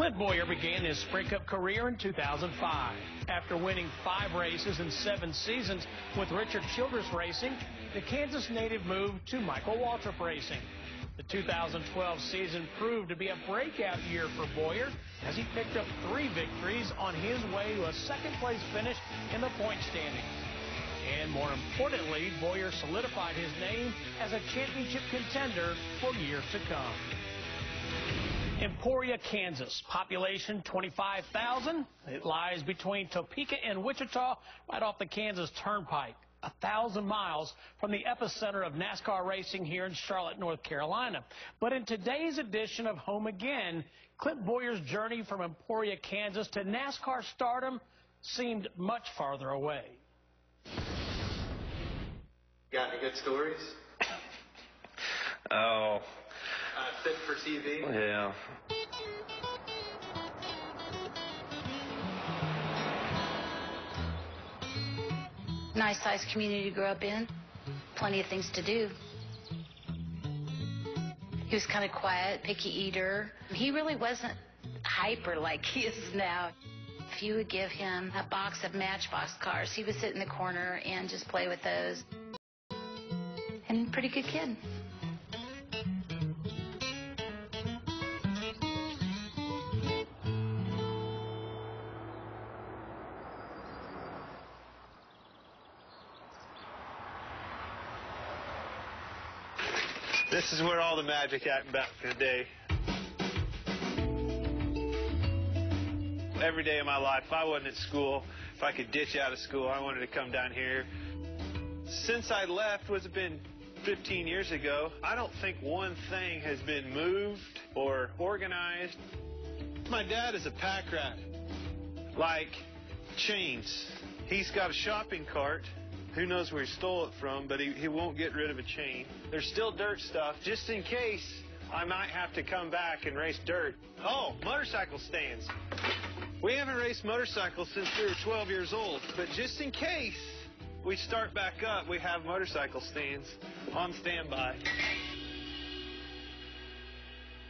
Clint Bowyer began his Sprint Cup career in 2005. After winning 5 races in 7 seasons with Richard Childress Racing, the Kansas native moved to Michael Waltrip Racing. The 2012 season proved to be a breakout year for Bowyer as he picked up 3 victories on his way to a second-place finish in the point standings. And more importantly, Bowyer solidified his name as a championship contender for years to come. Emporia, Kansas, population 25,000. It lies between Topeka and Wichita, right off the Kansas Turnpike, 1,000 miles from the epicenter of NASCAR racing here in Charlotte, North Carolina. But in today's edition of Home Again, Clint Bowyer's journey from Emporia, Kansas to NASCAR stardom seemed much farther away. Got any good stories? Oh. Fit for TV? Yeah. Nice sized community to grow up in. Plenty of things to do. He was kind of quiet, picky eater. He really wasn't hyper like he is now. If you would give him a box of Matchbox cars, he would sit in the corner and just play with those. And pretty good kid. This is where all the magic happened back in the day. Every day of my life, if I wasn't at school, if I could ditch out of school, I wanted to come down here. Since I left, what's it been, 15 years ago, I don't think one thing has been moved or organized. My dad is a pack rat, like chains. He's got a shopping cart. Who knows where he stole it from, but he won't get rid of a chain. There's still dirt stuff, just in case I might have to come back and race dirt. Oh, motorcycle stands. We haven't raced motorcycles since we were 12 years old, but just in case we start back up, we have motorcycle stands on standby.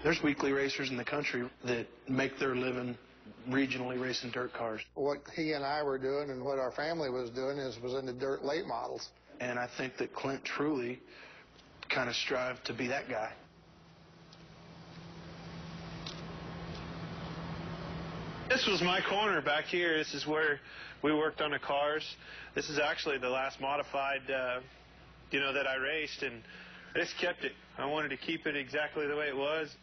There's weekly racers in the country that make their living regionally racing dirt cars. What he and I were doing and what our family was doing was in the dirt late models. And I think that Clint truly kind of strived to be that guy. This was my corner back here. This is where we worked on the cars. This is actually the last modified, that I raced, and I just kept it. I wanted to keep it exactly the way it was.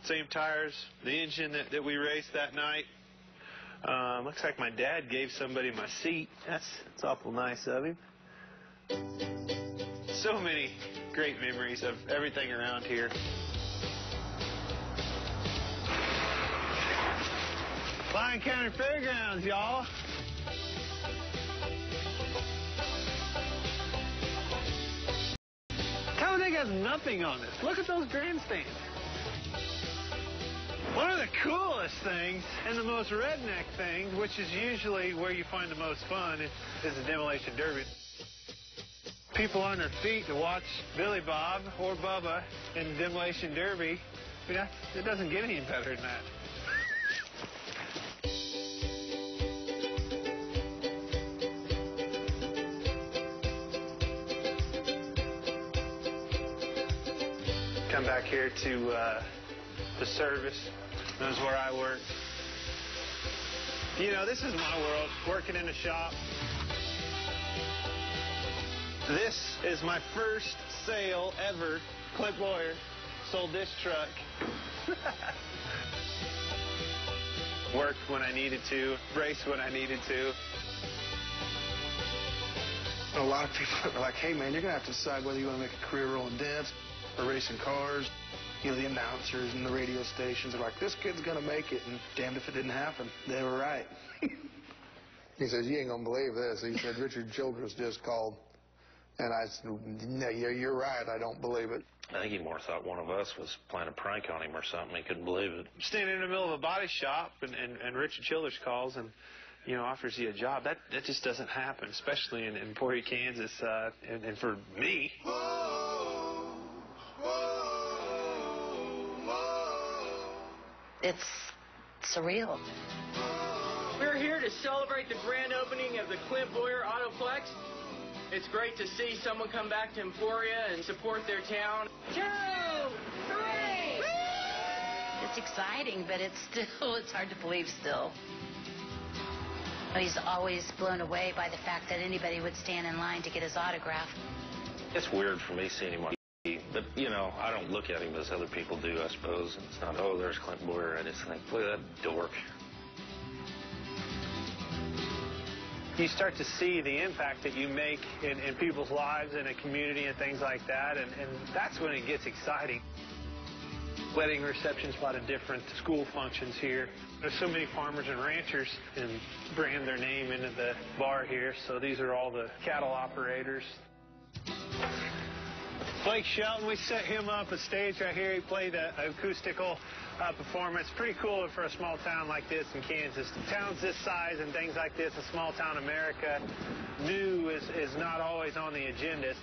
Same tires, the engine that we raced that night. Looks like my dad gave somebody my seat. That's awful nice of him. So many great memories of everything around here. Lyon County Fairgrounds, y'all. Talladega has nothing on it. Look at those grandstands. One of the coolest things and the most redneck things, which is usually where you find the most fun, is the demolition derby. People on their feet to watch Billy Bob or Bubba in the demolition derby. I mean, it doesn't get any better than that. Come back here to the service. This is where I work. This is my world, working in a shop. This is my first sale ever. Clint Bowyer sold this truck. Worked when I needed to, raced when I needed to. A lot of people are like, hey, man, you're going to have to decide whether you want to make a career rolling dance or racing cars. The announcers and the radio stations are like, this kid's going to make it, and damned if it didn't happen. They were right. He says, you ain't going to believe this. He said, Richard Childress just called. And I said, no, you're right. I don't believe it. I think he more thought one of us was playing a prank on him or something. He couldn't believe it. Standing in the middle of a body shop, and Richard Childress calls and, offers you a job. That just doesn't happen, especially in Emporia, Kansas, and for me. It's surreal. We're here to celebrate the grand opening of the Clint Bowyer Autoplex. It's great to see someone come back to Emporia and support their town. 2, 3! It's exciting, but it's hard to believe still. He's always blown away by the fact that anybody would stand in line to get his autograph. It's weird for me seeing him on TV, but, you know, I don't look at him as other people do, I suppose. It's not, oh, there's Clint Bowyer. I just think, look at that dork. You start to see the impact that you make in people's lives in a community and things like that, and that's when it gets exciting. Wedding receptions, a lot of different school functions here. There's so many farmers and ranchers and brand their name into the bar here, so these are all the cattle operators. Blake Shelton, we set him up a stage right here. He played an acoustical performance. Pretty cool for a small town like this in Kansas. Towns this size and things like this, a small town America, new is not always on the agenda.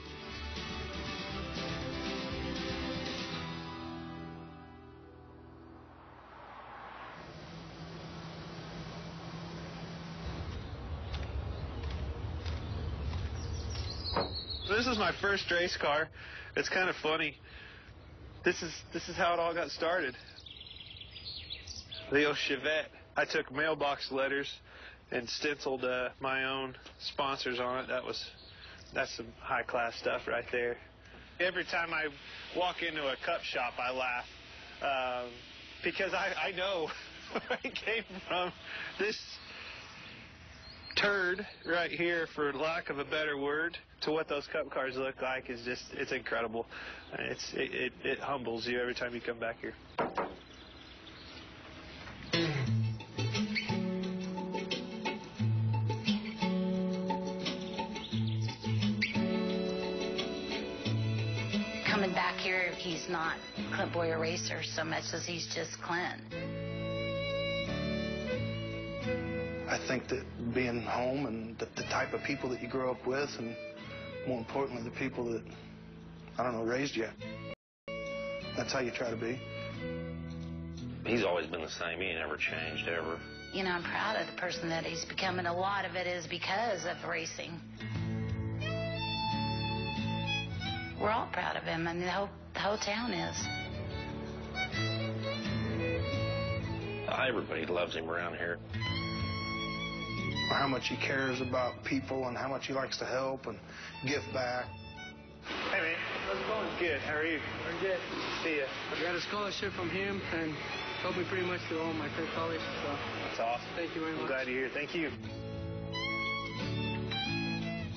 This is my first race car. It's kind of funny. This is how it all got started. The old Chevette. I took mailbox letters and stenciled my own sponsors on it. That's some high class stuff right there. Every time I walk into a cup shop, I laugh because I know where it came from. This turd right here, for lack of a better word, to what those cup cars look like is just, it's incredible. It humbles you every time you come back here. Coming back here, he's not Clint Bowyer racer so much as he's just Clint. I think that being home and the type of people that you grow up with, and more importantly, the people that, I don't know, raised you, that's how you try to be. He's always been the same. He ain't never changed, ever. You know, I'm proud of the person that he's become, and a lot of it is because of racing. We're all proud of him, and the whole town is. Everybody loves him around here. How much he cares about people and how much he likes to help and give back. Hey, man. How's it going? Good. How are you? We're good. See ya. I got a scholarship from him and helped me pretty much through all my college. So That's awesome. thank you very much. I'm glad you're here. Thank you.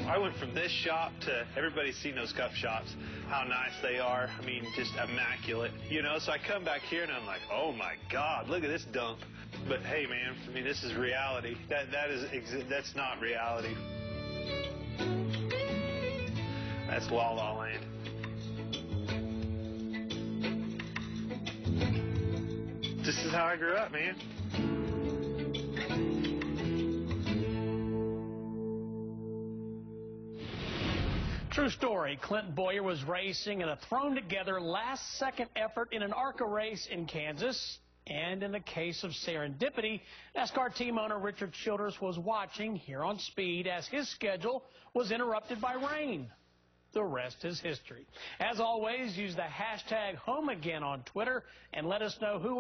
I went from this shop to, everybody's seen those cup shops, how nice they are. I mean, just immaculate. You know, so I come back here and I'm like, oh my God, look at this dump. But hey, man, I mean, this is reality. That's not reality. That's La La Land. This is how I grew up, man. True story. Clint Bowyer was racing in a thrown-together last-second effort in an ARCA race in Kansas. And in the case of serendipity, NASCAR team owner Richard Childress was watching here on Speed as his schedule was interrupted by rain. The rest is history. As always, use the hashtag HomeAgain on Twitter and let us know who